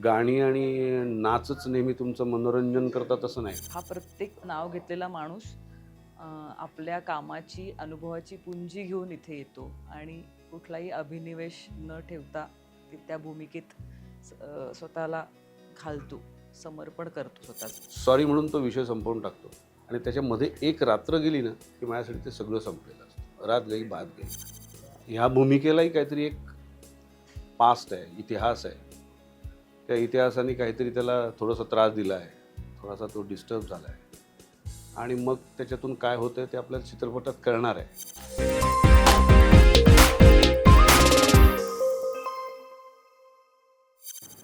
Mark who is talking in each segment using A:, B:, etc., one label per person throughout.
A: गाणी आणि नाचच नेहमी तुमचं मनोरंजन करतात असं नाही.
B: हा प्रत्येक नाव घेतलेला माणूस आपल्या कामाची अनुभवाची पुंजी घेऊन इथे येतो आणि कुठलाही अभिनिवेश न ठेवता त्या भूमिकेत स्वतःला घालतो, समर्पण करतो स्वतःचं.
A: सॉरी म्हणून तो विषय संपवून टाकतो आणि त्याच्यामध्ये एक रात्र गेली ना की माझ्यासाठी ते सगळं संपलेलं असतं. रात गई बात गई. ह्या भूमिकेलाही काहीतरी एक पास्ट आहे, इतिहास आहे. त्या इतिहासाने काहीतरी त्याला थोडासा त्रास दिला आहे, थोडासा तो डिस्टर्ब झाला आहे आणि मग त्याच्यातून काय होतं ते आपल्याला चित्रपटात कळणार आहे.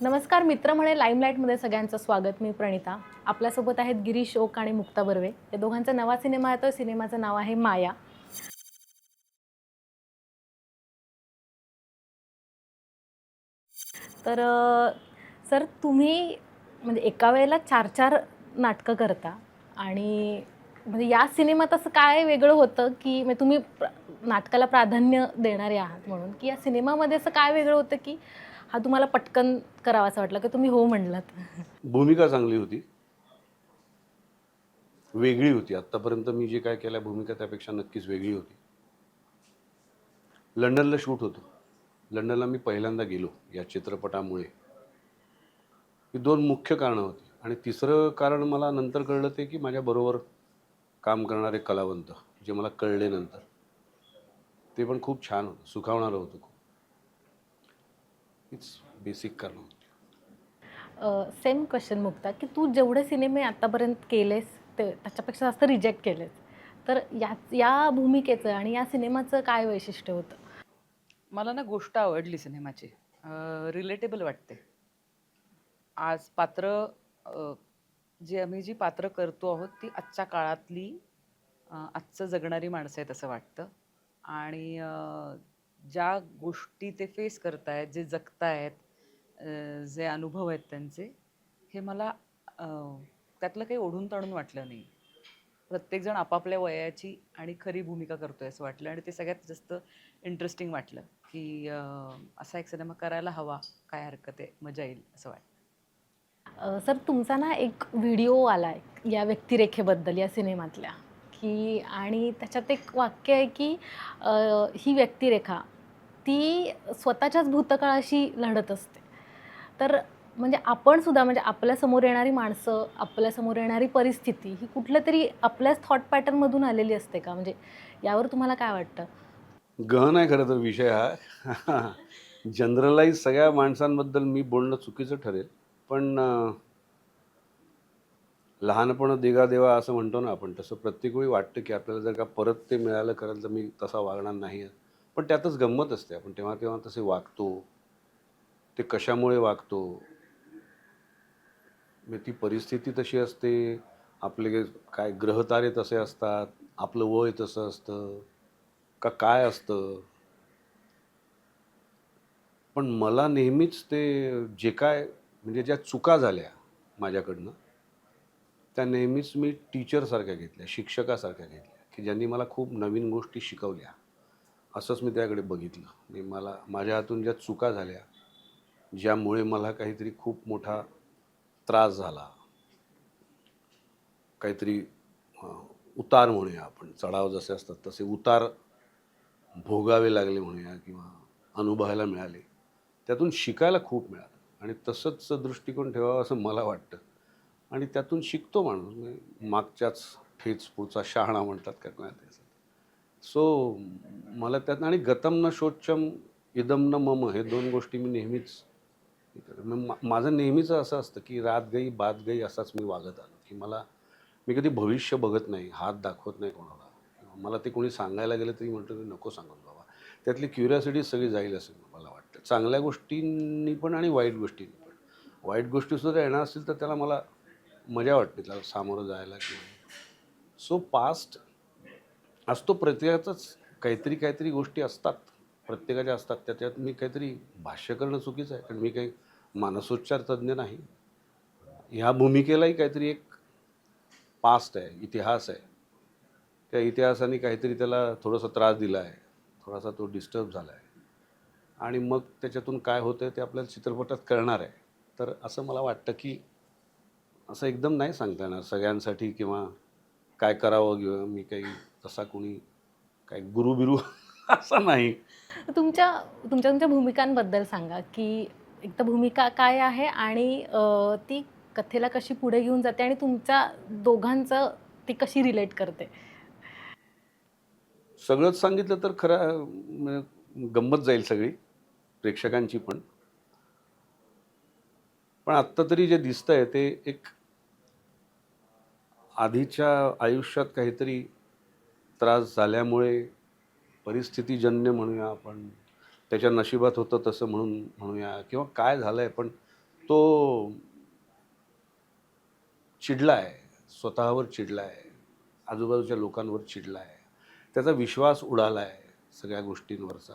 C: नमस्कार मित्र म्हणे लाईमलाईटमध्ये सगळ्यांचं स्वागत. मी प्रणिता. आपल्यासोबत आहेत गिरीश ओक आणि मुक्ता बर्वे. या दोघांचा नवा सिनेमा येतो. सिनेमाचं नाव आहे माया. तर सर तुम्ही म्हणजे एका वेळेला 4 नाटकं करता आणि म्हणजे या सिनेमात असं काय वेगळं होतं की म्हणजे तुम्ही नाटकाला प्राधान्य देणारे आहात म्हणून की या सिनेमामध्ये असं काय वेगळं होतं की हा तुम्हाला पटकन करावासा वाटला की तुम्ही हो म्हणलात?
A: भूमिका चांगली होती, वेगळी होती. आत्तापर्यंत मी जे काय केल्या भूमिका त्यापेक्षा नक्कीच वेगळी होती. लंडनला शूट होतं. लंडनला मी पहिल्यांदा गेलो या चित्रपटामुळे. ही 2 मुख्य कारणं होती आणि तिसरं कारण मला नंतर कळलं ते की माझ्याबरोबर काम करणारे कलावंत, जे मला कळले नंतर. ते पण खूप छान होतं, सुखावणारं होतं खूप. हीच बेसिक कारणं होती.
C: सेम क्वेश्चन मुक्ता की तू जेवढे सिनेमे आतापर्यंत केलेस ते त्याच्यापेक्षा जास्त रिजेक्ट केलेस, तर या भूमिकेचं आणि या सिनेमाचं काय वैशिष्ट्य होतं?
B: मला ना गोष्ट आवडली सिनेमाची, रिलेटेबल वाटते. आज पात्र अ, जी पात्र करतो आहोत ती आजच्या काळातली आजचं जगणारी माणसं आहेत असं वाटतं. आणि ज्या गोष्टी ते फेस करतायत, जे जगतायत, जे अनुभव आहेत त्यांचे, हे मला अ, त्यातलं काही ओढून ताणून वाटलं नाही. प्रत्येकजण आपापल्या वयाची आणि खरी भूमिका करतोय असं वाटलं आणि ते सगळ्यात जास्त इंटरेस्टिंग वाटलं, की असा एक सिनेमा करायला हवा, काय हरकत आहे, मजा येईल असं वाटतं.
C: सर तुमचा ना एक व्हिडिओ आला आहे या व्यक्तिरेखेबद्दल या सिनेमातल्या की आणि त्याच्यात एक वाक्य आहे की ही व्यक्तिरेखा ती स्वतःच्याच भूतकाळाशी लढत असते. तर म्हणजे आपण सुद्धा म्हणजे आपल्यासमोर येणारी माणसं, आपल्यासमोर येणारी परिस्थिती ही कुठल्या तरी आपल्याच थॉट पॅटर्नमधून आलेली असते का? म्हणजे यावर तुम्हाला काय वाटतं?
A: गहन आहे खरं तर विषय हा. जनरलाइज सगळ्या माणसांबद्दल मी बोलणं चुकीचं ठरेल. पण लहानपण दिगा देवा असं म्हणतो ना आपण, तसं प्रत्येक वेळी वाटतं की आपल्याला जर का परत ते मिळालं खरं तर मी तसा वागणार नाही. पण त्यातच गंमत असते. आपण तेव्हा तेव्हा तसे वागतो. ते कशामुळे वागतो? म्हणजे ती परिस्थिती तशी असते, आपले काय ग्रहतारे तसे असतात, आपलं वय तसं असतं का काय असतं? पण मला नेहमीच ते जे काय म्हणजे ज्या चुका झाल्या माझ्याकडनं, त्या नेहमीच मी टीचरसारख्या घेतल्या, शिक्षकासारख्या घेतल्या, की ज्यांनी मला खूप नवीन गोष्टी शिकवल्या. असंच मी त्याकडे बघितलं. आणि मला माझ्या हातून ज्या चुका झाल्या, ज्यामुळे मला काहीतरी खूप मोठा त्रास झाला, काहीतरी अ, उतार म्हणूया आपण, चढाव जसे असतात तसे उतार भोगावे लागले म्हणूया किंवा अनुभवायला मिळाले. त्यातून शिकायला खूप मिळालं आणि तसंच दृष्टिकोन ठेवावा असं मला वाटतं आणि त्यातून शिकतो माणूस. म्हणजे मागच्याच ठेच पुढचा शहाणा म्हणतात का काय ते. सो मला त्यातनं आणि गतं न शोच्यम इदं न मम हे 2 गोष्टी मी नेहमीच हे करतो. मग माझं नेहमीच असं असतं की रात गई बात गई असाच मी वागत आलो, की मी कधी भविष्य बघत नाही, हात दाखवत नाही कोणाला. किंवा मला ते कोणी सांगायला गेलं तरी म्हणतो की नको सांगूस बाबा. त्यातली क्युरिओसिटी सगळी जाईल असं मला वाटतं. चांगल्या गोष्टींनी पण आणि वाईट गोष्टींनी पण. वाईट गोष्टीसुद्धा येणार असतील तर त्याला मला मजा वाटते त्याला सामोरं जायला किंवा सो पास्ट असतो प्रत्येकाचाच. काहीतरी गोष्टी असतात, प्रत्येकाच्या असतात. त्याच्यात मी काहीतरी भाष्य करणं चुकीचं आहे, कारण मी काही मानसोपचार तज्ज्ञ नाही. ह्या भूमिकेलाही काहीतरी एक पास्ट आहे, इतिहास आहे. त्या इतिहासाने काहीतरी त्याला थोडासा त्रास दिला आहे, थोडासा तो डिस्टर्ब झाला आहे आणि मग त्याच्यातून काय होतं ते आपल्याला चित्रपटात कळणार आहे. तर असं मला वाटतं की असं एकदम नाही सांगता येणार सगळ्यांसाठी किंवा काय करावं किंवा मी काही तसा कोणी काय गुरु बिरू असं नाही.
C: तुमच्या तुमच्या तुमच्या भूमिकांबद्दल सांगा, की एकतर भूमिका काय आहे आणि ती कथेला कशी पुढे घेऊन जाते आणि तुमच्या दोघांचं ती कशी रिलेट करते?
A: सगळंच सांगितलं तर खरं म्हणजे गंमत जाईल सगळी, प्रेक्षकांची पण. पण आत्ता तरी जे दिसतंय ते एक आधीच्या आयुष्यात काहीतरी त्रास झाल्यामुळे परिस्थितीजन्य म्हणूया आपण, त्याच्या नशिबात होतं तसं म्हणूया किंवा काय झालंय पण तो चिडला आहे, स्वतःवर चिडला आहे, आजूबाजूच्या लोकांवर चिडला आहे, त्याचा विश्वास उडाला आहे सगळ्या गोष्टींवरचा.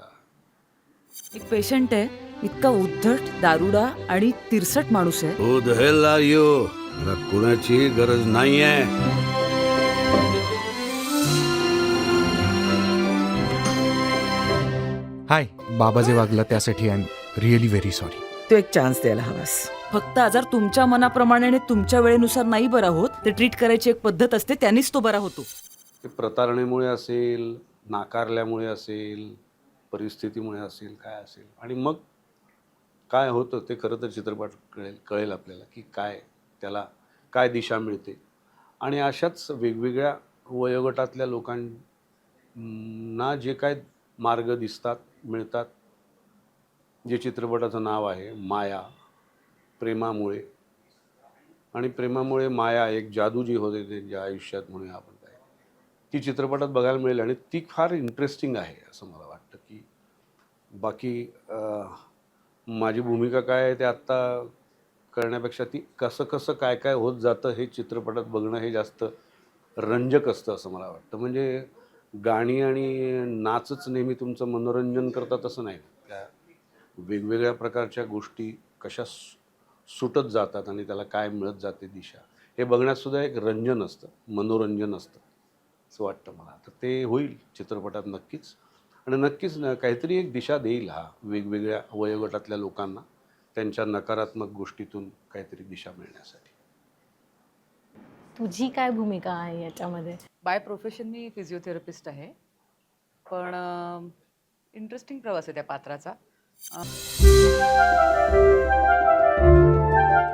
D: एक पेशंट आहे, इतका उद्धट, दारुडा आणि तिरसट माणूस आहे.
A: हो दहेला यो, मला कोणाची गरज नाहीये.
E: हाय, बाबा जे वागलं त्यासाठी I am really very sorry.
D: तो एक चान्स द्यायला हवास. फक्त आजार तुमच्या मनाप्रमाणे आणि तुमच्या वेळेनुसार नाही बरा होत, ते ट्रीट करायची एक पद्धत असते, त्यांनीच तो बरा होतो.
A: ते प्रतारणेमुळे असेल, नाकारल्यामुळे असेल, परिस्थितीमुळे असेल, काय असेल, आणि मग काय होतं ते खरं तर चित्रपट कळेल आपल्याला की काय त्याला काय दिशा मिळते. आणि अशाच वेगवेगळ्या वयोगटातल्या लोकांना जे काय मार्ग दिसतात, मिळतात, जे चित्रपटाचं नाव आहे माया, प्रेमामुळे. आणि प्रेमामुळे माया एक जादू जी होते त्यांच्या आयुष्यात म्हणूया आपण काय, ती चित्रपटात बघायला मिळेल आणि ती फार इंटरेस्टिंग आहे असं मला वाटतं. की बाकी माझी भूमिका काय आहे ते आत्ता करण्यापेक्षा ती कसं कसं काय काय होत जातं हे चित्रपटात बघणं हे जास्त रंजक असतं असं मला वाटतं. म्हणजे गाणी आणि नाचच नेहमी तुमचं मनोरंजन करतात असं नाही. त्या वेगवेगळ्या प्रकारच्या गोष्टी कशा सुटत जातात आणि त्याला काय मिळत जाते दिशा, हे बघण्यातसुद्धा एक रंजन असतं, मनोरंजन असतं असं वाटतं मला. तर ते होईल चित्रपटात नक्कीच. आणि नक्कीच काहीतरी एक दिशा देईल हा वेगवेगळ्या वयोगटातल्या लोकांना त्यांच्या नकारात्मक गोष्टीतून काहीतरी दिशा मिळण्यासाठी.
C: तुझी काय भूमिका आहे याच्यामध्ये?
B: बाय प्रोफेशन मी फिजिओथेरपिस्ट आहे. पण इंटरेस्टिंग प्रवास आहे त्या पात्राचा.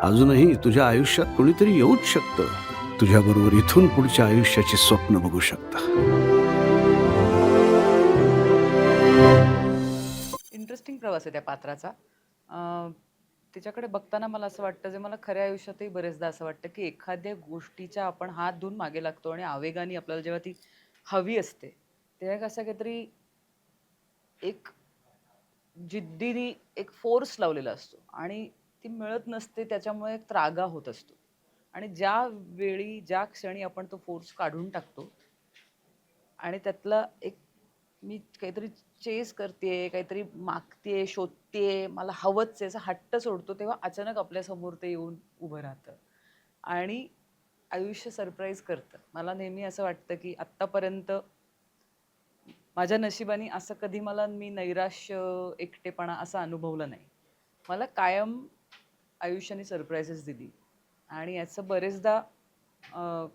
A: अजूनही तुझ्या आयुष्यात कोणीतरी येऊच शकतं, तुझ्याबरोबर इथून पुढच्या आयुष्याची स्वप्न बघू शकतं.
B: इंटरेस्टिंग प्रवास आहे त्या पात्राचा. तिच्याकडे बघताना मला असं वाटतं, जे मला खऱ्या आयुष्यातही बरेचदा असं वाटतं, की एखाद्या गोष्टीच्या आपण हात धुवून मागे लागतो आणि आवेगाने आपल्याला जेव्हा ती हवी असते, तेव्हा कसं काहीतरी एक जिद्दीने एक फोर्स लावलेला असतो आणि ती मिळत नसते, त्याच्यामुळे एक त्रागा होत असतो. आणि ज्या वेळी ज्या क्षणी आपण तो फोर्स काढून टाकतो आणि त्यातला एक मी काहीतरी चेस करते, काहीतरी मागते, शोधते, मला हवंच आहे, असा हट्ट सोडतो, तेव्हा अचानक आपल्यासमोर ते येऊन उभं राहतं आणि आयुष्य सरप्राईज करतं. मला नेहमी असं वाटतं, की आत्तापर्यंत माझ्या नशिबाने असं कधी मी नैराश्य, एकटेपणा असा अनुभवला नाही. मला कायम आयुष्याने सरप्राईजेस दिली आणि याचं बरेचदा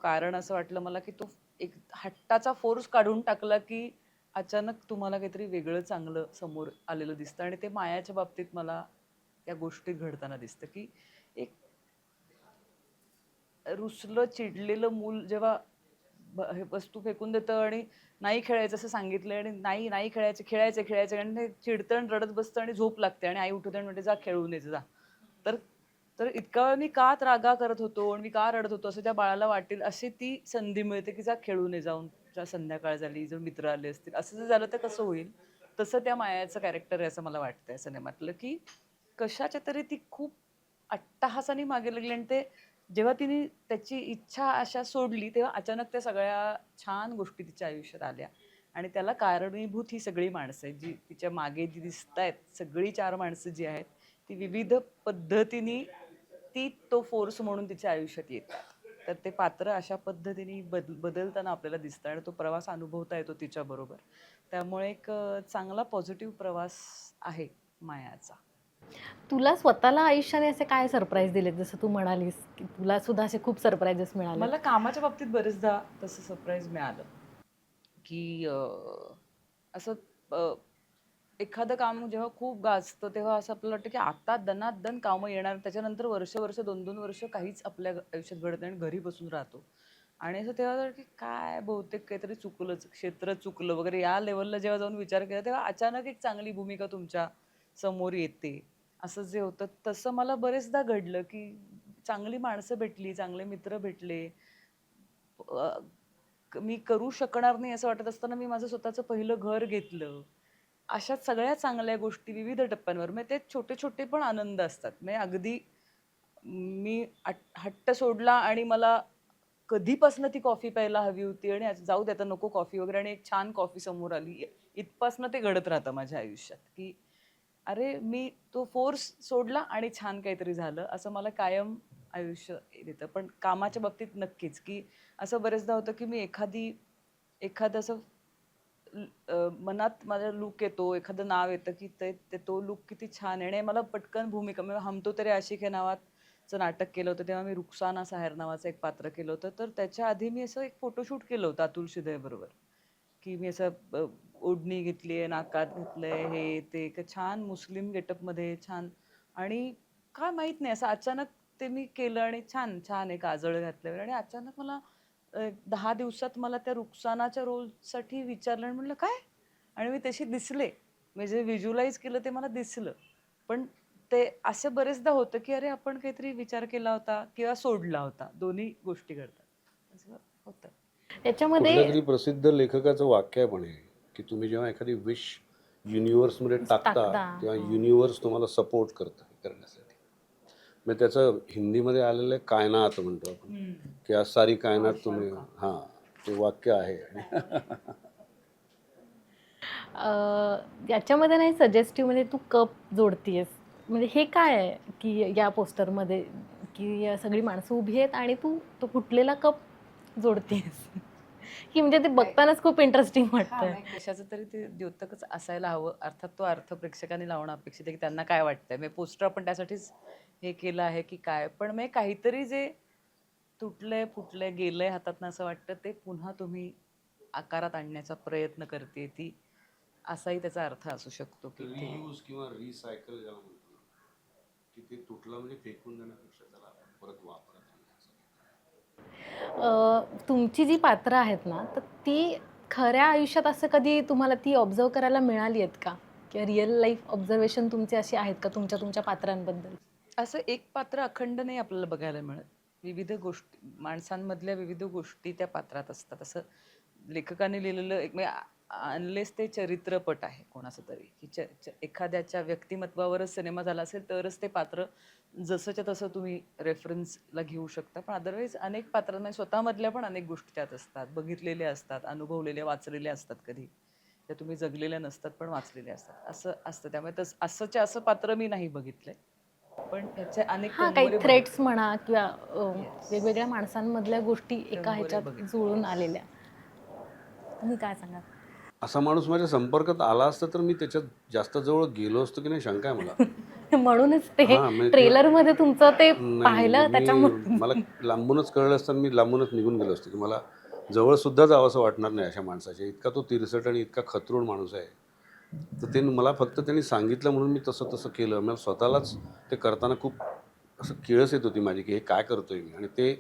B: कारण असं वाटलं मला, की तो एक हट्टाचा फोर्स काढून टाकला, की अचानक तुम्हाला काहीतरी वेगळं चांगलं समोर आलेलं दिसतं. आणि ते मायाच्या बाबतीत मला त्या गोष्टी घडताना दिसतं, की एक रुसलं, चिडलेलं मूल जेव्हा हे वस्तू फेकून देतं आणि नाही खेळायचं असं सांगितलं आणि नाही नाही खेळायचं, खेळायचं खेळायचं आणि ते चिडतं आणि रडत बसतं आणि झोप लागते आणि आई उठवते आणि म्हणते जा खेळून ये जा. तर तर इतका वेळ मी का त्रागा करत होतो आणि मी का रडत होतो असं त्या बाळाला वाटेल, अशी ती संधी मिळते, की जा खेळून ये जाऊन, जा संध्याकाळ झाली, जर मित्र आले असतील, असं जर झालं तर कसं होईल. तसं त्या मायाचं कॅरेक्टर आहे असं मला वाटतंय सिनेमातलं, की कशाच्या तरी ती खूप अट्टहासाने मागे लागली आणि ते जेव्हा तिने त्याची इच्छा आशा सोडली, तेव्हा अचानक त्या सगळ्या छान गोष्टी तिच्या आयुष्यात आल्या आणि त्याला कारणीभूत ही सगळी माणसं आहेत, जी तिच्या मागे जी दिसतायत, सगळी 4 माणसं जी आहेत, ती विविध पद्धतीने ती तो फोर्स म्हणून तिच्या आयुष्यात येतात. तर ते पात्र अशा पद्धतीने बदलताना आपल्याला दिसतं आणि तो प्रवास अनुभवता येतो तिच्याबरोबर. त्यामुळे एक चांगला पॉझिटिव्ह प्रवास आहे मायाचा.
C: तुला स्वतःला आयुष्याने असे काय सरप्राईज दिलेत, जसं तू म्हणालीस की तुला सुद्धा असे खूप सरप्राईजेस मिळाले?
B: मला कामाच्या बाबतीत बरेचदा तसं सरप्राईज मिळालं की असं अ, एखादं काम जेव्हा खूप गाजतं तेव्हा असं आपल्याला वाटतं की आता दनादन कामं येणार, त्याच्यानंतर वर्ष वर्ष 2-2 वर्ष काहीच आपल्या आयुष्यात घडत नाही आणि घरी बसून राहतो. आणि असं तेव्हा वाटतं की काय बहुतेक काहीतरी चुकलंच, क्षेत्र चुकलं वगैरे या लेवलला जेव्हा जाऊन विचार केला तेव्हा अचानक एक चांगली भूमिका तुमच्या समोर येते. असं जे होतं तसं मला बरेचदा घडलं की चांगली माणसं भेटली, चांगले मित्र भेटले. अ, मी करू शकणार नाही असं वाटत असताना मी माझं स्वतःचं पहिलं घर घेतलं. अशा सगळ्या चांगल्या गोष्टी विविध टप्प्यांवर म्हणजे ते छोटे-छोटे पण आनंद असतात. म्हणजे अगदी मी हट्ट सोडला आणि मला कधीपासनं ती कॉफी प्यायला हवी होती आणि आज जाऊ दे आता नको कॉफी वगैरे आणि एक छान कॉफी समोर आली. इथपासनं ते घडत राहतं माझ्या आयुष्यात, की अरे मी तो फोर्स सोडला आणि छान काहीतरी झालं. असं मला कायम आयुष्य देतं. पण कामाच्या बाबतीत नक्कीच, की असं बरेचदा होतं, की मी एखादं असं मनात माझ्या लूक येतो, एखादं नाव येतं, की ते ते तो लूक किती छान आहे आणि मला पटकन भूमिका म्हणजे हम तो तेरे आशिक है नावाचं नाटक केलं होतं, तेव्हा मी रुखसाना साहेर नावाचं एक पात्र केलं होतं. तर त्याच्या आधी मी असं एक फोटोशूट केलं होतं अतुल शिंदेबरोबर, की मी असं ओढणी घेतली आहे, नाकात घातलंय, हे ते एक छान मुस्लिम गेटअपमध्ये छान आणि काय माहीत नाही असं अचानक ते मी केलं आणि छान, छान एक काजळ घातलं वगैरे आणि अचानक मला 10 दिवसात मला त्या रुखसानाच्या रोलसाठी विचारलं आणि म्हटलं, "काय?" आणि मी तशी दिसले. म्हणजे जे व्हिज्युअलाइज केलं ते मला दिसलं. पण ते असं बरेचदा होतं, की अरे आपण काहीतरी विचार केला होता किंवा सोडला होता. दोन्ही गोष्टी घडतात. असं होतं.
C: याच्यामध्ये
A: कुठल्या तरी प्रसिद्ध लेखकाचं वाक्य आहे पण हे, की तुम्ही जेव्हा एखादी विश युनिव्हर्समध्ये टाकता
C: टाकता.
A: तेव्हा
C: हां.
A: युनिव्हर्स तुम्हाला सपोर्ट करतं हे करण्यासाठी. मग त्याचं हिंदीमध्ये आलेलं आहे कायनात म्हणतो आपण, की आज सारी कायनात तुम्ही हां, ते वाक्य आहे. आणि
C: याच्यामध्ये नाही सजेस्टिव्ह म्हणजे तू कप जोडतीयेस. म्हणजे हे काय आहे, की या पोस्टरमध्ये, की या सगळी माणसं उभी आहेत आणि तू तो फुटलेला कप जोडतीयेस? की म्हणजे ते बघतानाच खूप इंटरेस्टिंग
B: हां,
C: वाटतंय.
B: नाही कशाचं तरी ते द्योतकच असायला हवं. अर्थात तो अर्थ प्रेक्षकांनी लावणं अपेक्षित आहे, की त्यांना काय वाटतंय. म्हणजे पोस्टर आपण त्यासाठीच हे केलं आहे, की काय. पण मग काहीतरी जे तुटलंय, फुटलंय, गेलंय हातातनं असं वाटतं, ते पुन्हा तुम्ही आकारात आणण्याचा प्रयत्न करते ती, असाही त्याचा अर्थ असू शकतो, की ते
A: रियूज किंवा रिसायकल ज्याला म्हणतो ना, की ते तुटलं म्हणजे फेकून देण्यापेक्षा त्याला आपण परत वापरत आणण्याचं.
C: तुमची जी पात्रं आहेत ना, तर ती खऱ्या आयुष्यात असं कधी तुम्हाला ती ऑब्झर्व्ह करायला मिळाली आहेत का? किंवा रिअल लाईफ ऑब्झर्वेशन तुमचे असे आहेत का तुमच्या तुमच्या पात्रांबद्दल?
B: असं एक पात्र अखंड नाही आपल्याला बघायला मिळत. विविध गोष्टी माणसांमधल्या विविध गोष्टी त्या पात्रात असतात. असं लेखकाने लिहिलेलं एक म्हणजे अनलेस ते चरित्रपट आहे कोणाचं तरी, की एखाद्याच्या व्यक्तिमत्वावरच सिनेमा झाला असेल तरच ते पात्र जसंच्या तसं तुम्ही रेफरन्सला घेऊ शकता. पण अदरवाईज अनेक पात्रांना स्वतःमधल्या पण अनेक गोष्टी त्यात असतात. बघितलेल्या असतात, अनुभवलेल्या, वाचलेल्या असतात कधी. त्या तुम्ही जगलेल्या नसतात पण वाचलेल्या असतात. असं असतं. त्यामुळे असंच्या असं पात्र मी नाही बघितलंय. पण ह्याचे अनेक
C: हां, काही
B: कंगोरे
C: थ्रेड्स
B: बघितले.
C: म्हणा किंवा
B: येस.
C: वेगवेगळ्या माणसांमधल्या गोष्टी एका
B: कंगोरे
C: ह्याच्यात
B: बघितले.
C: जुळून
B: येस.
C: आलेल्या. तुम्ही काय सांगाल?
A: असा माणूस माझ्या संपर्कात आला असता तर मी त्याच्यात जास्त जवळ गेलो असतो की नाही शंका आहे मला.
C: म्हणूनच ते
A: हां, म्हणजे किंवा
C: ट्रेलरमध्ये तुमचं ते
A: नाही म्हणजे
C: पाहिलं
A: मी
C: त्याच्यामुळे.
A: मला लांबूनच कळलं असतं आणि मी लांबूनच निघून गेलो असतो, की मला जवळसुद्धा जावंसं वाटणार नाही अशा माणसाच्या. इतका तो तिरसट आणि इतका खतरूड माणूस आहे. तर ते मला फक्त त्यांनी सांगितलं म्हणून मी तसं तसं केलं. मला स्वतःलाच ते करताना खूप असं किळस येत होती माझी, की हे काय करतोय मी? आणि ते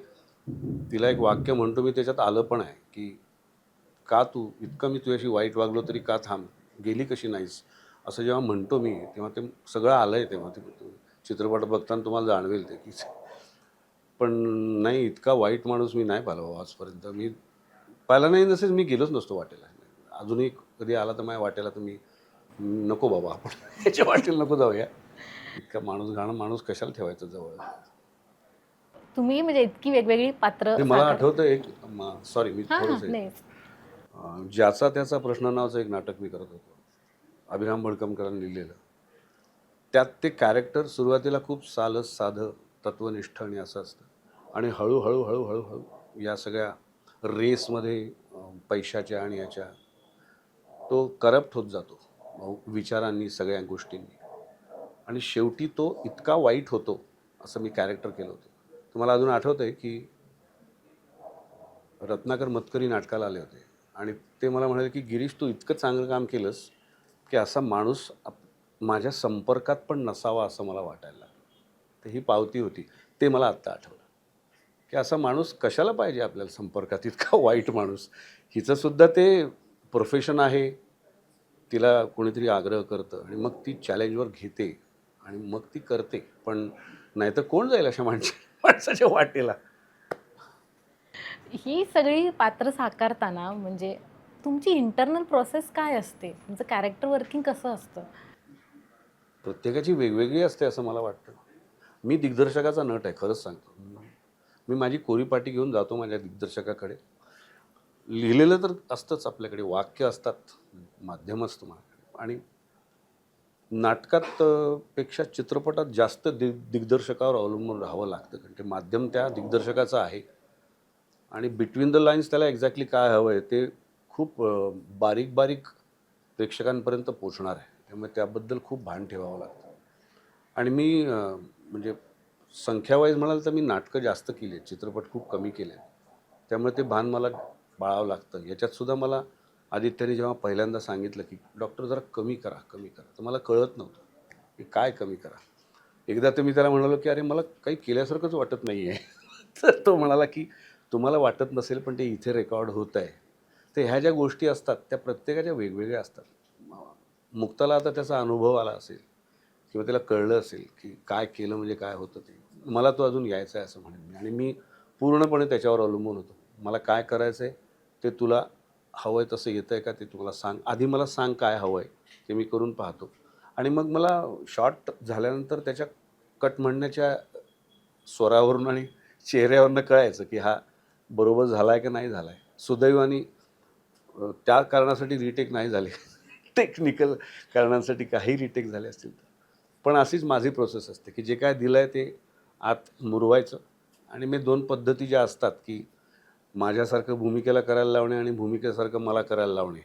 A: तिला एक वाक्य म्हणतो मी त्याच्यात आलं पण आहे, की का तू इतकं मी तुझ्याशी वाईट वागलो तरी का थांब? गेली कशी नाहीस? असं जेव्हा म्हणतो मी, तेव्हा ते सगळं आलंय तेव्हा ते चित्रपट बघताना तुम्हाला जाणवेल ते, की पण नाही इतका वाईट माणूस मी नाही पाहिला बाबा आजपर्यंत. मी पाहिला नाही तसेच मी गेलोच नसतो वाटेला. अजूनही कधी आला तर माझ्या वाटेला तर मी नको बाबा आपण त्याच्या वाटेला नको जाऊया. इतका माणूस घाण माणूस कशाला ठेवायचा जवळ?
C: तुम्ही म्हणजे इतकी वेगवेगळी पात्र
A: आणि मला
C: साकार.
A: आठवतं एक सॉरी मी
C: हां, हां.
A: थोडंसं
C: नाही.
A: ज्याचा त्याचा प्रश्न नावाचं एक नाटक मी करत होतो. अभिराम भडकमकरांनी लिहिलेलं. त्यात ते कॅरेक्टर सुरुवातीला खूप सालस साधं, तत्वनिष्ठ आणि असं असतं. आणि हळूहळू, हळूहळू, हळू या सगळ्या रेसमध्ये पैशाच्या आणि याच्या तो करप्ट होत जातो विचारांनी, सगळ्या गोष्टींनी. आणि शेवटी तो इतका वाईट होतो असं मी कॅरेक्टर केलं होतं. तुम्हाला अजून आठवतं आहे की रत्नाकर मतकरी नाटकाला आले होते आणि ते मला म्हणाले की गिरीश तू इतकं चांगलं काम केलंस की असा माणूस माझ्या संपर्कात पण नसावा असं मला वाटायला लागलं. तर ही पावती होती. ते मला आत्ता आठवलं की असा माणूस कशाला पाहिजे आपल्याला संपर्कात, इतका वाईट माणूस. हिचंसुद्धा ते प्रोफेशन आहे, तिला कोणीतरी आग्रह करतं आणि मग ती चॅलेंजवर घेते आणि मग ती करते. पण नाहीतर कोण जाईल अशा माणसाच्या वाटेला.
C: ही सगळी पात्र साकारताना म्हणजे तुमची इंटरनल प्रोसेस काय असते? तुमचं कॅरेक्टर वर्किंग कसं असतं?
A: प्रत्येकाची वेगवेगळी असते असं मला वाटतं. मी दिग्दर्शकाचा नट आहे, खरंच सांगतो. मी माझी कोरीपाटी घेऊन जातो माझ्या दिग्दर्शकाकडे. लिहिलेलं तर असतंच आपल्याकडे, वाक्य असतात, माध्यम असतं माझ्याकडे. आणि नाटकात पेक्षा चित्रपटात जास्त दिग्दर्शकावर अवलंबून राहावं लागतं, कारण ते माध्यम त्या दिग्दर्शकाचं आहे. आणि बिटवीन द लाईन्स त्याला एक्झॅक्टली काय हवं आहे ते खूप बारीक बारीक प्रेक्षकांपर्यंत पोचणार आहे. त्यामुळे त्याबद्दल खूप भान ठेवावं लागतं. आणि मी म्हणजे संख्यावाईज म्हणाल तर मी नाटकं जास्त केली आहेत, चित्रपट खूप कमी केले आहेत. त्यामुळे ते भान मला बाळावं लागतं. याच्यातसुद्धा मला आदित्यने जेव्हा पहिल्यांदा सांगितलं की डॉक्टर जरा कमी करा कमी करा, तर मला कळत नव्हतं की काय कमी करा. एकदा तर मी त्याला म्हणालो की अरे मला काही केल्यासारखंच वाटत नाही आहे. तर तो म्हणाला की तुम्हाला वाटत नसेल पण ते इथे रेकॉर्ड होत आहे. तर ह्या ज्या गोष्टी असतात त्या प्रत्येकाच्या वेगवेगळ्या असतात. मुक्ताला आता त्याचा अनुभव आला असेल किंवा त्याला कळलं असेल की काय केलं म्हणजे काय होतं ते. मला तो अजून यायचा आहे असं म्हणेन मी. आणि मी पूर्णपणे त्याच्यावर अवलंबून होतो. मला काय करायचं आहे ते तुला हवं आहे तसं येतं आहे का ते तुम्हाला सांग. आधी मला सांग काय हवं आहे ते मी करून पाहतो. आणि मग मला शॉट झाल्यानंतर त्याच्या कट म्हणण्याच्या स्वरावरून आणि चेहऱ्यावरनं कळायचं की हा बरोबर झाला आहे का नाही झाला आहे. सुदैवाने त्या कारणासाठी रिटेक नाही झाले. टेक्निकल कारणांसाठी काही रिटेक झाले असतील तर. पण अशीच माझी प्रोसेस असते की जे काय दिलं आहे ते आत मुरवायचं. आणि मी 2 पद्धती ज्या असतात की माझ्यासारखं भूमिकेला करायला लावणे आणि भूमिकेसारखं मला करायला लावणे.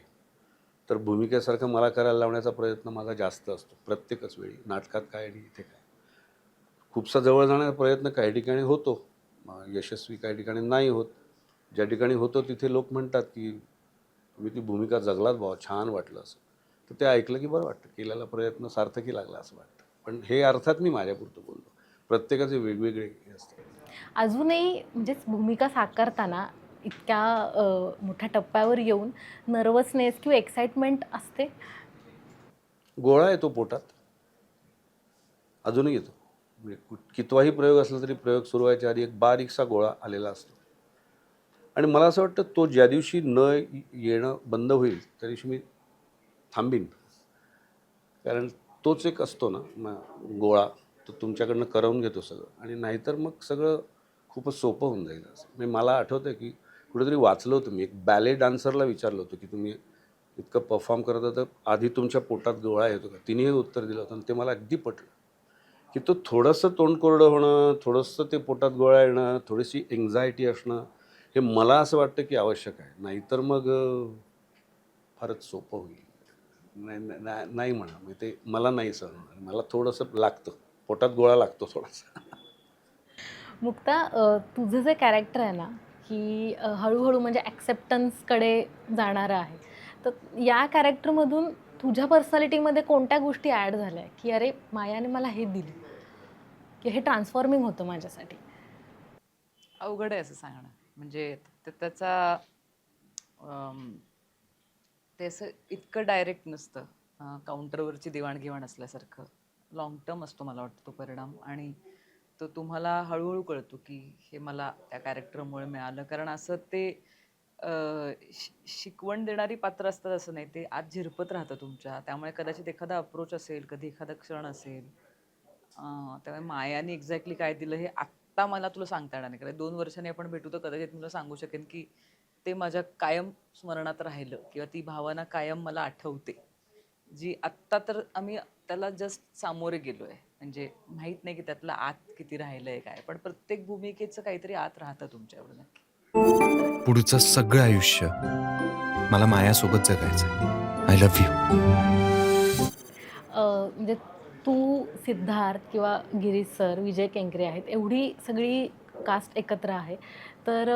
A: तर भूमिकेसारखं मला करायला लावण्याचा प्रयत्न माझा जास्त असतो प्रत्येकच वेळी, नाटकात काय आणि इथे काय. खूपसा जवळ जाण्याचा प्रयत्न काही ठिकाणी होतो, यशस्वी काही ठिकाणी नाही होत. ज्या ठिकाणी होतो तिथे लोक म्हणतात की तुम्ही ती भूमिका जगलात भावा, छान वाटलं असं. तर ते ऐकलं की बरं वाटतं, केलेला प्रयत्न सार्थकी लागला असं वाटतं. पण हे अर्थात मी माझ्यापुरतं बोललो, प्रत्येकाचे वेगवेगळे हे असतात.
C: अजूनही म्हणजेच भूमिका साकारताना इतक्या मोठ्या टप्प्यावर येऊन नर्वसनेस किंवा एक्साइटमेंट असते?
A: गोळा येतो पोटात, अजूनही येतो. म्हणजे कितवाही प्रयोग असला तरी प्रयोग सुरू व्हायच्या आधी एक बारीकसा गोळा आलेला असतो. आणि मला असं वाटतं तो ज्या दिवशी येणं बंद होईल त्या दिवशी मी थांबीन. कारण तोच एक असतो ना गोळा, तो तुमच्याकडनं करवून घेतो सगळं. आणि नाहीतर मग सगळं खूपच सोपं होऊन जाईल असं. म्हणजे मला आठवतं आहे की कुठेतरी वाचलं होतं मी, एक बॅले डान्सरला विचारलं होतं की तुम्ही इतकं परफॉर्म करत होता तर आधी तुमच्या पोटात गोळा येतो का. तिने हे उत्तर दिलं होतं आणि ते मला अगदी पटलं की तो थोडंसं तोंड कोरडं होणं, थोडंसं ते पोटात गोळा येणं, थोडीशी एन्झायटी असणं, हे मला असं वाटतं की आवश्यक आहे. नाहीतर मग फारच सोपं होईल. नाही म्हणा, म्हणजे ते मला नाही सहन होणार. मला थोडंसं लागतं, पोटात गोळा लागतो थोडासा.
C: मुक्ता, तुझं जे कॅरेक्टर आहे ना, की हळूहळू म्हणजे ॲक्सेप्टन्सकडे जाणारं आहे. तर या कॅरेक्टरमधून तुझ्या पर्सनॅलिटीमध्ये कोणत्या गोष्टी ॲड झाल्या की अरे मायाने मला हे दिलं, की हे ट्रान्सफॉर्मिंग होतं माझ्यासाठी?
B: अवघड आहे असं सांगणं. म्हणजे त्याचा ते असं इतकं डायरेक्ट नसतं. काउंटरवरची देवाणघेवाण असल्यासारखं लाँग टर्म असतो मला वाटतं तो परिणाम. आणि तो तुम्हाला हळूहळू कळतो की हे मला त्या कॅरेक्टरमुळे मिळालं. कारण असं ते शिकवण देणारी पात्र असतात असं नाही, ते आत झिरपत राहतं तुमच्या. त्यामुळे कदाचित एखादा अप्रोच असेल, कधी एखादा क्षण असेल. त्यामुळे मायाने एक्झॅक्टली काय दिलं हे आत्ता मला तुला सांगता येणार नाही. कारण 2 वर्षांनी आपण भेटू तर कदाचित तुला सांगू शकेन की ते माझ्या कायम स्मरणात राहिलं किंवा ती भावना कायम मला आठवते. जी आत्ता तर आम्ही त्याला जस्ट सामोरे गेलोय. म्हणजे माहीत नाही की त्यातलं आत किती राहिलंय काय. पण प्रत्येक भूमिकेचं काहीतरी आत राहतं तुमच्या, एवढं नक्की.
E: पुढचं सगळं आयुष्य मला मायासोबत जगायचं. I love you.
C: म्हणजे तू, सिद्धार्थ किंवा गिरीश सर, विजय केंकरे आहेत, एवढी सगळी कास्ट एकत्र आहे. तर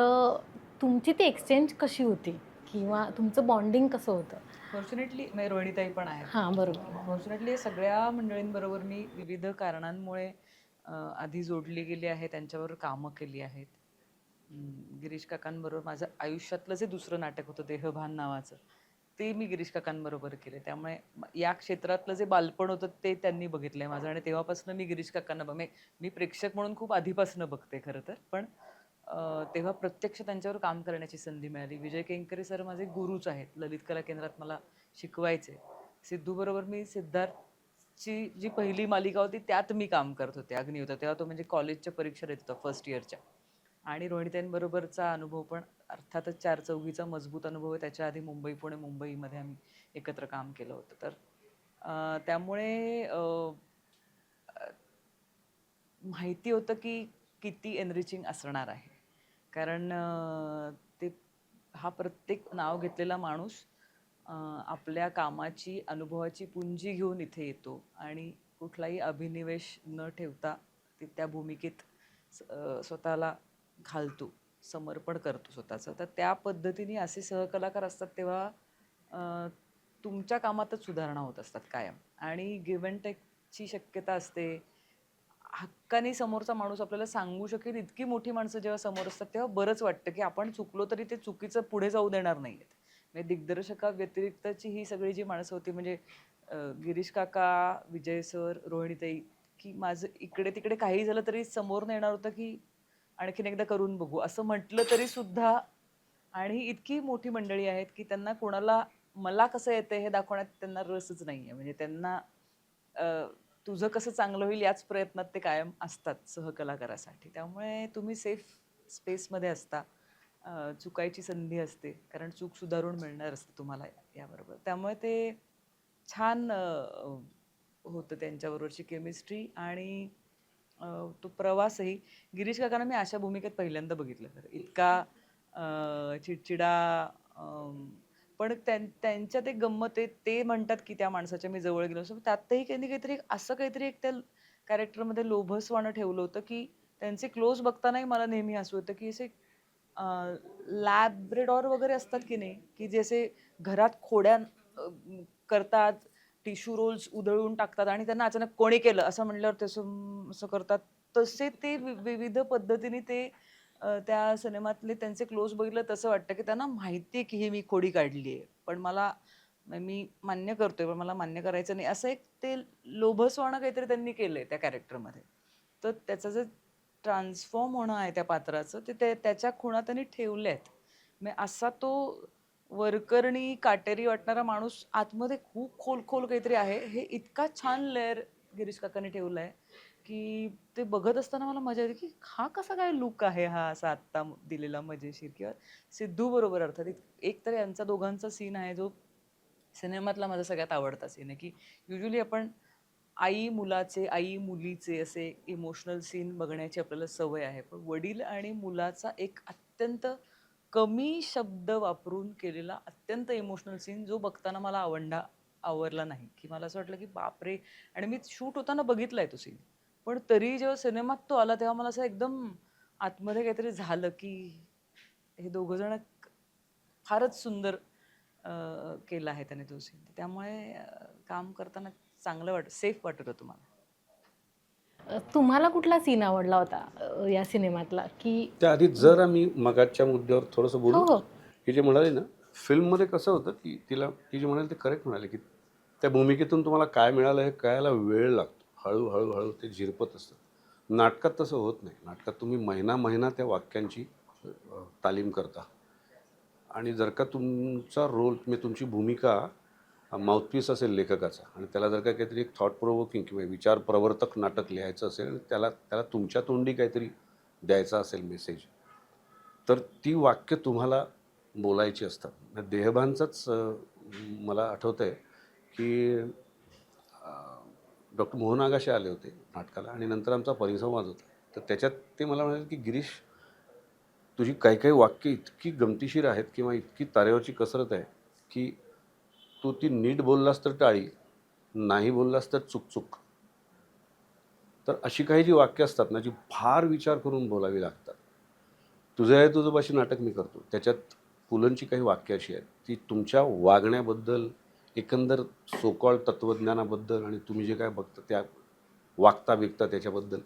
C: तुमची ती एक्सचेंज कशी होती किंवा तुमचं बॉन्डिंग कसं होतं?
B: फॉर्च्युनेटली म्हणजे रोहिणीताई पण आहेत.
C: हां, बरोबर.
B: फॉर्च्युनेटली सगळ्या मंडळींबरोबर मी विविध कारणांमुळे आधी जोडली गेली आहे, त्यांच्याबरोबर कामं केली आहेत. गिरीश काकांबरोबर माझं आयुष्यातलं जे दुसरं नाटक होतं देहभान नावाचं, ते मी गिरीश काकांबरोबर केले. त्यामुळे या क्षेत्रातलं जे बालपण होतं ते त्यांनी बघितलंय माझं आणि तेव्हापासून मी गिरीश काकांना मी प्रेक्षक म्हणून खूप आधीपासून बघते खरं तर. पण तेव्हा प्रत्यक्ष त्यांच्यावर काम करण्याची संधी मिळाली. विजय केंकरे सर माझे गुरुच आहेत. ललित कला केंद्रात मला शिकवायचे. सिद्धूबरोबर मी सिद्धार्थची जी पहिली मालिका होती त्यात मी काम करत होते. अग्निहोत्र तेव्हा तो म्हणजे कॉलेजच्या परीक्षा देत होता फर्स्ट इयरच्या. आणि रोहिणीताईंबरोबरचा अनुभव पण अर्थातच चार चौघीचा मजबूत अनुभव आहे. त्याच्या आधी मुंबई पुणे मुंबईमध्ये आम्ही एकत्र काम केलं होतं. तर त्यामुळे माहिती होतं की किती एनरिचिंग असणार आहे. कारण ते हा प्रत्येक नाव घेतलेला माणूस आपल्या कामाची अनुभवाची पुंजी घेऊन इथे येतो आणि कुठलाही अभिनिवेश न ठेवता त्या भूमिकेत स्वतःला घालतो, समर्पण करतो स्वतःचं. तर त्या पद्धतीने असे सहकलाकार असतात तेव्हा तुमच्या कामातच सुधारणा होत असतात कायम आणि गिव्ह अँड टेकची शक्यता असते. हक्काने समोरचा माणूस आपल्याला सांगू शकेल इतकी मोठी माणसं जेव्हा समोर असतात तेव्हा बरंच वाटतं की आपण चुकलो तरी ते चुकीचं पुढे जाऊ देणार नाहीयेत. म्हणजे दिग्दर्शका व्यतिरिक्तची ही सगळी जी माणसं होती म्हणजे गिरीश काका, विजय सर, रोहिणीताई, की माझं इकडे तिकडे काही झालं तरी समोरनं येणार होतं की आणखीन एकदा करून बघू असं म्हटलं तरी सुद्धा. आणि इतकी मोठी मंडळी आहेत की त्यांना कोणाला मला कसं येतंय हे दाखवण्यात त्यांना रसच नाहीये. म्हणजे त्यांना तुझं कसं चांगलं होईल याच प्रयत्नात ते कायम असतात सहकलाकारासाठी. त्यामुळे तुम्ही सेफ स्पेसमध्ये असता. चुकायची संधी असते कारण चूक सुधारून मिळणार असते तुम्हाला याबरोबर. त्यामुळे ते छान होतं त्यांच्याबरोबरची केमिस्ट्री आणि तो प्रवासही. गिरीश काकांना मी अशा भूमिकेत पहिल्यांदा बघितलं खरं. इतका चिडचिडा पण त्यांच्यात एक गंमत आहे. ते म्हणतात की त्या माणसाच्या मी जवळ गेलो असतो. त्यातही त्यांनी काहीतरी असं काहीतरी एक त्या कॅरेक्टरमध्ये लोभसवाणं ठेवलं होतं की त्यांचे क्लोज बघतानाही मला नेहमी हसू येतं की असे लॅब्रेडॉर वगैरे असतात की नाही की जसे घरात खोड्या करतात, टिश्यू रोल्स उधळून टाकतात आणि त्यांना अचानक कोणी केलं असं म्हणल्यावर तसं असं करतात. तसे ते विविध पद्धतीने ते त्या सिनेमातले त्यांचे क्लोज बघितलं तसं वाटतं की त्यांना माहिती आहे की ही मी खोडी काढली आहे. पण मी मान्य करतोय पण मला मान्य करायचं नाही असं एक ते लोभसवाणं काहीतरी त्यांनी केलंय त्या कॅरेक्टरमध्ये. तर त्याचं जे ट्रान्सफॉर्म होणं आहे त्या पात्राचं ते त्याच्या खुणा त्यांनी ठेवल्या आहेत. म्हणजे असा तो वरकरणी काटेरी वाटणारा माणूस आतमध्ये खूप खोल खोल काहीतरी आहे हे इतका छान लेअर गिरीश काकांनी ठेवलाय की ते बघत असताना मला मजा येते की हा कसा काय लुक आहे हा असा आत्ता दिलेला मजेशीर. किंवा सिद्धू बरोबर अर्थात एक तर यांचा दोघांचा सीन आहे जो सिनेमातला माझा सगळ्यात आवडता सीन आहे की युजली आपण आई मुलाचे आई मुलीचे असे इमोशनल सीन बघण्याची आपल्याला सवय आहे. पण वडील आणि मुलाचा एक अत्यंत कमी शब्द वापरून केलेला अत्यंत इमोशनल सीन जो बघताना मला आवडला नाही. की मला असं वाटलं की बापरे. आणि मी शूट होताना बघितलाय तो सीन. पण तरी जेव्हा सिनेमात तो आला तेव्हा मला असं एकदम आतमध्ये काहीतरी झालं की हे दोघं जण फारच सुंदर केला आहे त्याने तो सीन. त्यामुळे काम करताना चांगलं सेफ वाटत होतं मला.
C: तुम्हाला कुठला सीन आवडला होता या सिनेमातला की?
A: त्याआधी जर आम्ही मगाच्या मुद्द्यावर थोडंसं
C: हो,
A: बोलू
C: हो.
A: की जे म्हणाले ना फिल्ममध्ये कसं होतं की ती जे म्हणाले ते करेक्ट म्हणाले की त्या भूमिकेतून तुम्हाला काय मिळालं हे कळायला वेळ लागतो. हळूहळू हळू ते झिरपत असतं. नाटकात तसं होत नाही. नाटकात तुम्ही महिना त्या वाक्यांची तालीम करता आणि जर का तुमचा रोल म्हणजे तुमची भूमिका माउथपीस असेल लेखकाचा आणि त्याला जर का काहीतरी एक थॉट प्रोवोकिंग किंवा विचार प्रवर्तक नाटक लिहायचं असेल आणि त्याला तुमच्या तोंडी काहीतरी द्यायचा असेल मेसेज तर ती वाक्य तुम्हाला बोलायची असतात. देहभानचंच मला आठवतं आहे की डॉक्टर मोहन आगाशे आले होते नाटकाला आणि नंतर आमचा परिसंवाद होता. तर त्याच्यात ते मला म्हणाले की गिरीश तुझी काही वाक्य इतकी गमतीशीर आहेत किंवा इतकी तारेवरची कसरत आहे की तू ती नीट बोललास तर टाळी, नाही बोललास तर चुक. तर अशी काही जी वाक्य असतात ना, जी फार विचार करून बोलावी लागतात. तुझं आहे तुझं नाटक मी करतो. त्याच्यात पुलंची काही वाक्य अशी आहेत, ती तुमच्या वागण्याबद्दल, एकंदर सोकॉल तत्त्वज्ञानाबद्दल आणि तुम्ही जे काय बघता त्या वागता-बिगता त्याच्याबद्दल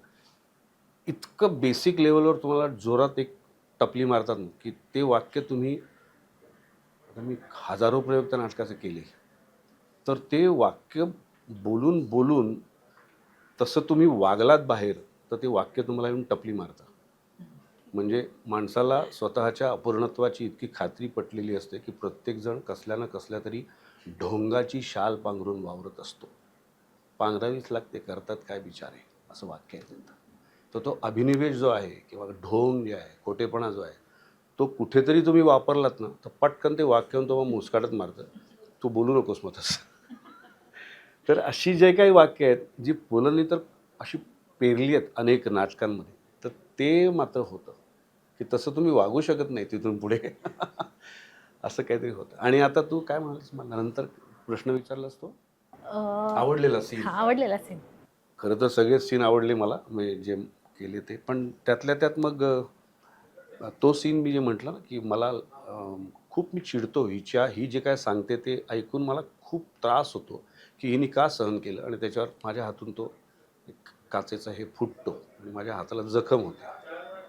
A: इतकं बेसिक लेव्हलवर तुम्हाला जोरात एक टपली मारतात ना, की ते वाक्य तुम्ही, आता मी हजारो प्रयोग त्या नाटकाचे केले. तर ते वाक्य बोलून, बोलून तसं तुम्ही वागलात बाहेर, तर ते वाक्य तुम्हाला येऊन टपली मारतं. म्हणजे माणसाला स्वतःच्या अपूर्णत्वाची इतकी खात्री पटलेली असते, की प्रत्येकजण कसल्या ना कसल्या तरी ढोंगाची शाल पांघरून वावरत असतो. पांघरावीच लागते, करतात काय बिचारे, असं वाक्य आहे त्यांचं. तर तो अभिनिवेश जो आहे किंवा ढोंग जे आहे, खोटेपणा जो आहे, तो कुठेतरी तुम्ही वापरलात ना, तर पटकन ते वाक्य येऊन तुम्हाला मुस्काटच मारतं. तू बोलू नकोस मग तसं. तर अशी जे काही वाक्य आहेत, जी पुलंनी तर अशी पेरली आहेत अनेक नाटकांमध्ये, तर ते मात्र होतं, की तसं तुम्ही वागू शकत नाही तिथून पुढे. असं काहीतरी होतं. आणि आता तू काय म्हणालीस मला नंतर प्रश्न विचारलास तो? आवडलेला सीन.
C: हा आवडलेला सीन.
A: खरं तर सगळेच सीन आवडले मला, म्हणजे जे केले ते. पण त्यातल्या त्यात मग तो सीन मी जे म्हटलं ना, की मला खूप मी चिडतो ही जे काय सांगते ते ऐकून मला खूप त्रास होतो, की हिने का सहन केलं, आणि त्याच्यावर माझ्या हातून तो एक काचेचा हे फुटतो आणि माझ्या हाताला जखम होते.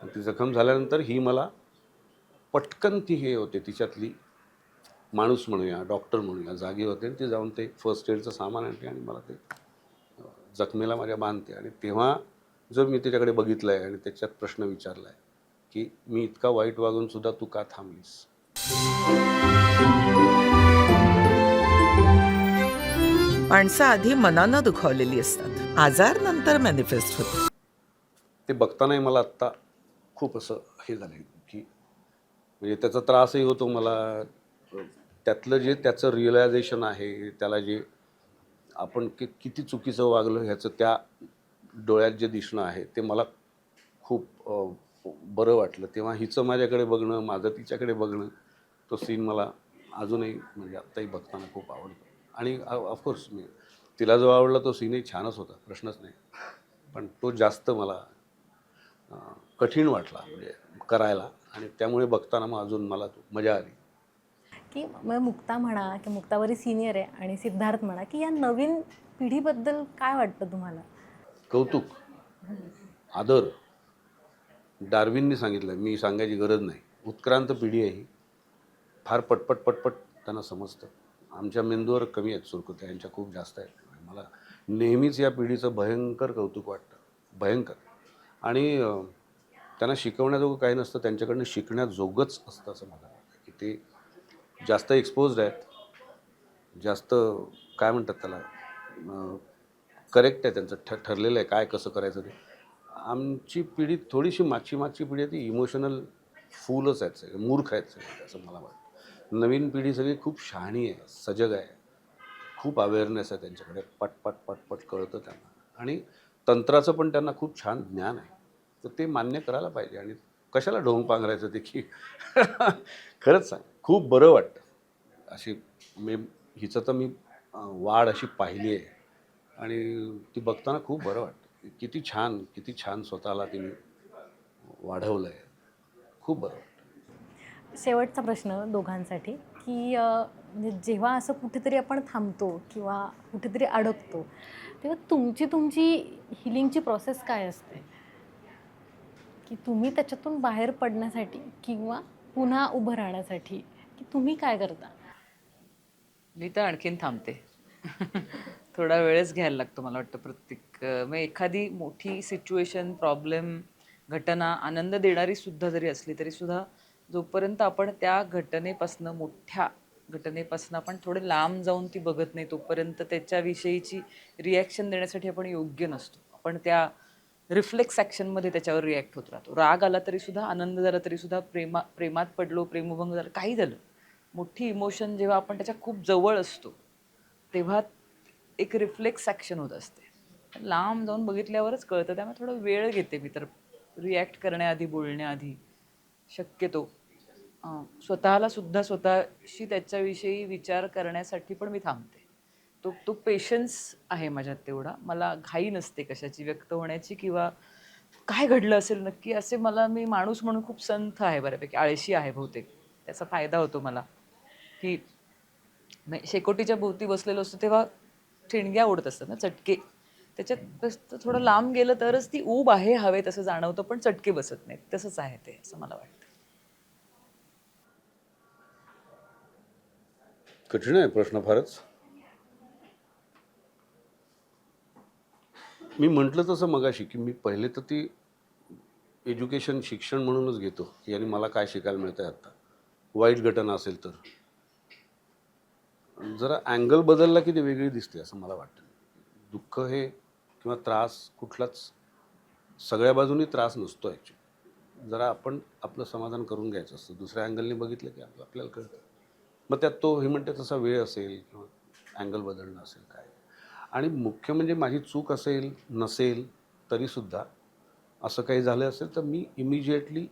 A: आणि ती जखम झाल्यानंतर ही मला पटकन ती हे होते तिच्यातली माणूस म्हणूया, डॉक्टर म्हणूया, जागी होते आणि ती जाऊन ते फर्स्ट एडचं सामान आणते आणि मला ते जखमेला माझ्या बांधते. आणि तेव्हा जर मी त्याच्याकडे बघितलं आहे आणि त्याच्यात प्रश्न विचारला आहे, की मी इतका वाईट वागून सुद्धा तू का थांबलीस?
F: माणसं आधी मनानं दुखावलेली असतात, आजार नंतर मॅनिफेस्ट होतो.
A: ते बघतानाही मला आत्ता खूप असं हे झालं, की म्हणजे त्याचा त्रासही होतो मला. त्यातलं जे त्याचं रिअलायझेशन आहे, त्याला जे आपण किती चुकीचं वागलो ह्याचं त्या डोळ्यात जे दिसणं आहे, ते मला खूप बरं वाटलं. तेव्हा हिचं माझ्याकडे बघणं, माझं तिच्याकडे बघणं, तो सीन मला अजूनही म्हणजे आत्ताही बघताना खूप आवडतो. आणि ऑफकोर्स मी तिला जो आवडला तो सीनही छानच होता, प्रश्नच नाही. पण तो जास्त मला कठीण वाटला म्हणजे करायला, आणि त्यामुळे बघताना मग अजून मला तो मजा आली.
C: की मग मुक्ता म्हणा की मुक्तावरी सिनियर आहे आणि सिद्धार्थ म्हणा, की या नवीन पिढीबद्दल काय वाटतं तुम्हाला?
A: कौतुक, आदर. डार्विननी सांगितलं, मी सांगायची गरज नाही. उत्क्रांत पिढी आहे ही. फार पटपट पटपट त्यांना समजतं. आमच्या मेंदूवर कमी आहेत सुरकुत्या, यांच्या खूप जास्त आहेत. मला नेहमीच या पिढीचं भयंकर कौतुक वाटतं, भयंकर. आणि त्यांना शिकवण्याजोगं काही नसतं, त्यांच्याकडनं शिकण्याजोगंच असतं असं मला वाटतं, की ते जास्त एक्सपोज्ड आहेत, जास्त काय म्हणतात त्याला, करेक्ट आहे त्यांचं, ठरलेलं आहे काय कसं करायचं ते. आमची पिढी थोडीशी मागची पिढी आहे, ती इमोशनल फूलच आहेत सगळे, मूर्ख आहेत सगळे असं मला वाटतं. नवीन पिढी सगळी खूप शहाणी आहे, सजग आहे, खूप अवेअरनेस आहे त्यांच्याकडे, पटपट पटपट कळतं त्यांना. आणि तंत्राचं पण त्यांना खूप छान ज्ञान आहे. तर ते मान्य करायला पाहिजे. आणि कशाला ढोंग पांघरायचं ते, की खरंच सांग, खूप बरं वाटतं. अशी मी हिचं तर मी वाढ अशी पाहिली आहे आणि ती बघताना खूप बरं वाटतं. किती छान स्वतःला तिने वाढवलं आहे. खूप बरं वाटतं.
C: शेवटचा प्रश्न दोघांसाठी, की म्हणजे जेव्हा असं कुठेतरी आपण थांबतो किंवा कुठेतरी अडकतो, तेव्हा तुमची हिलिंगची प्रोसेस काय असते? की तुम्ही त्याच्यातून बाहेर पडण्यासाठी किंवा पुन्हा उभं राहण्यासाठी की तुम्ही काय करता?
B: मी तर आणखीन थांबते. थोडा वेळच घ्यायला लागतो मला वाटतं प्रत्येक मग एखादी मोठी सिच्युएशन, प्रॉब्लेम, घटना आनंद देणारी सुद्धा जरी असली तरी सुद्धा जोपर्यंत आपण त्या मोठ्या घटनेपासून आपण थोडे लांब जाऊन ती बघत नाही तोपर्यंत त्याच्याविषयीची रिॲक्शन देण्यासाठी आपण योग्य नसतो. आपण त्या रिफ्लेक्स ॲक्शनमध्ये त्याच्यावर रिॲक्ट होत राहतो. राग आला तरी सुद्धा, आनंद झाला तरी सुद्धा, प्रेमात पडलो, प्रेमभंग झालं, काही झालं, मोठी इमोशन जेव्हा आपण त्याच्या खूप जवळ असतो तेव्हा एक रिफ्लेक्स ॲक्शन होत असते. लांब जाऊन बघितल्यावरच कळतं. त्यामुळे थोडा वेळ घेते मी तर रिॲक्ट करण्याआधी, बोलण्याआधी शक्यतो. स्वतःला सुद्धा स्वतःशी त्याच्याविषयी विचार करण्यासाठी पण मी थांबते. तो पेशन्स आहे माझ्यात तेवढा. मला घाई नसते कशाची व्यक्त होण्याची किंवा काय घडलं असेल नक्की असे मी माणूस म्हणून खूप संथ आहे बऱ्यापैकी, आळशी आहे बहुतेक. त्याचा फायदा होतो मला, की शेकोटीच्या भोवती बसलेलो असतो तेव्हा ठिणग्या उडत असतात ना, चटके. त्याच्यात थोडं लांब गेलं तरच ती ऊब आहे हवेत असं जाणवतं, पण चटके बसत नाहीत. तसंच आहे ते, असं मला वाटतं.
A: कठीण आहे प्रश्न फारच. मी म्हटलं तसं मगाशी की मी पहिले तर ती एज्युकेशन शिक्षण म्हणूनच घेतो की आणि मला काय शिकायला मिळतंय आता. वाईट घटना असेल तर जरा अँगल बदलला की ती वेगळी दिसते असं मला वाटतं. दुःख हे किंवा त्रास कुठलाच सगळ्या बाजूनी त्रास नसतो ॲक्च्युली. जरा आपण आपलं समाधान करून घ्यायचं असतं. दुसऱ्या अँगलने बघितलं की आपल्याला कळतं. मग त्यात तो हे म्हणते तसा वेळ असेल किंवा अँगल बदलणं असेल काय. आणि मुख्य म्हणजे माझी चूक असेल नसेल तरीसुद्धा असं काही झालं असेल तर मी इमिजिएटली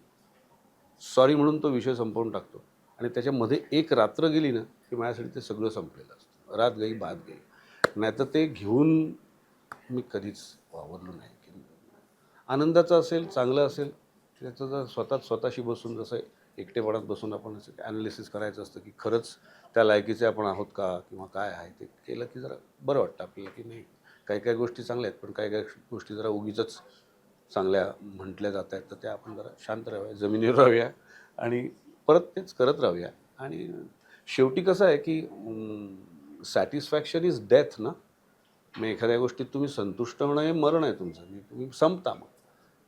A: सॉरी म्हणून तो विषय संपवून टाकतो. आणि त्याच्यामध्ये एक रात्र गेली ना की माझ्यासाठी ते सगळं संपलेलं असतं. रात गई बात गई. नाहीतर ते घेऊन मी कधीच वावरलो नाही. की आनंदाचं असेल चांगलं असेल त्याचं जर स्वतःशी बसून जसं एकटेपणात बसून आपण असं ॲनालिसिस करायचं असतं की खरंच त्या लायकीचे आपण आहोत का किंवा काय आहे ते केलं की जरा बरं वाटतं आपल्याला की नाही काही काही गोष्टी चांगल्या आहेत पण काही काही गोष्टी जरा उगीचच चांगल्या म्हटल्या जात आहेत तर त्या आपण जरा शांत राहूया जमिनीवर राहूया आणि परत तेच करत राहूया. आणि शेवटी कसं आहे की सॅटिस्फॅक्शन इज डेथ ना. मग एखाद्या गोष्टीत तुम्ही संतुष्ट होणं हे मरण आहे तुमचं. तुम्ही संपता मग.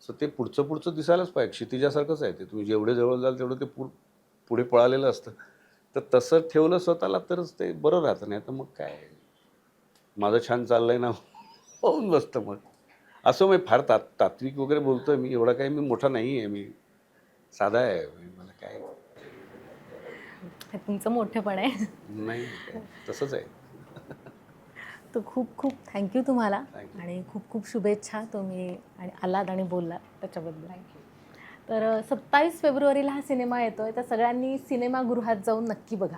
A: सो ते पुढचं दिसायलाच पाहिजे. क्षितिजासारखंच आहे ते. तुम्ही जेवढे जवळ जाल तेवढं ते पुढे पळालेलं असतं. तर तसं ठेवलं स्वतःला तरच ते बरं राहतं. नाही तर मग काय माझं छान चाललंय ना होऊन बसतं मग. असं मी फार तात्विक वगैरे बोलतोय मी. एवढा काही मी मोठा नाही आहे. मी साधा आहे. मला काय
C: हे तुमचं मोठेपण आहे.
A: नाही काय तसंच आहे.
C: तर खूप खूप थँक्यू तुम्हाला.
A: Thank you.
C: आणि खूप खूप शुभेच्छा तुम्ही आणि आलात आणि बोललात त्याच्याबद्दल. तर 27 फेब्रुवारीला हा सिनेमा येतोय तर सगळ्यांनी सिनेमागृहात जाऊन नक्की बघा.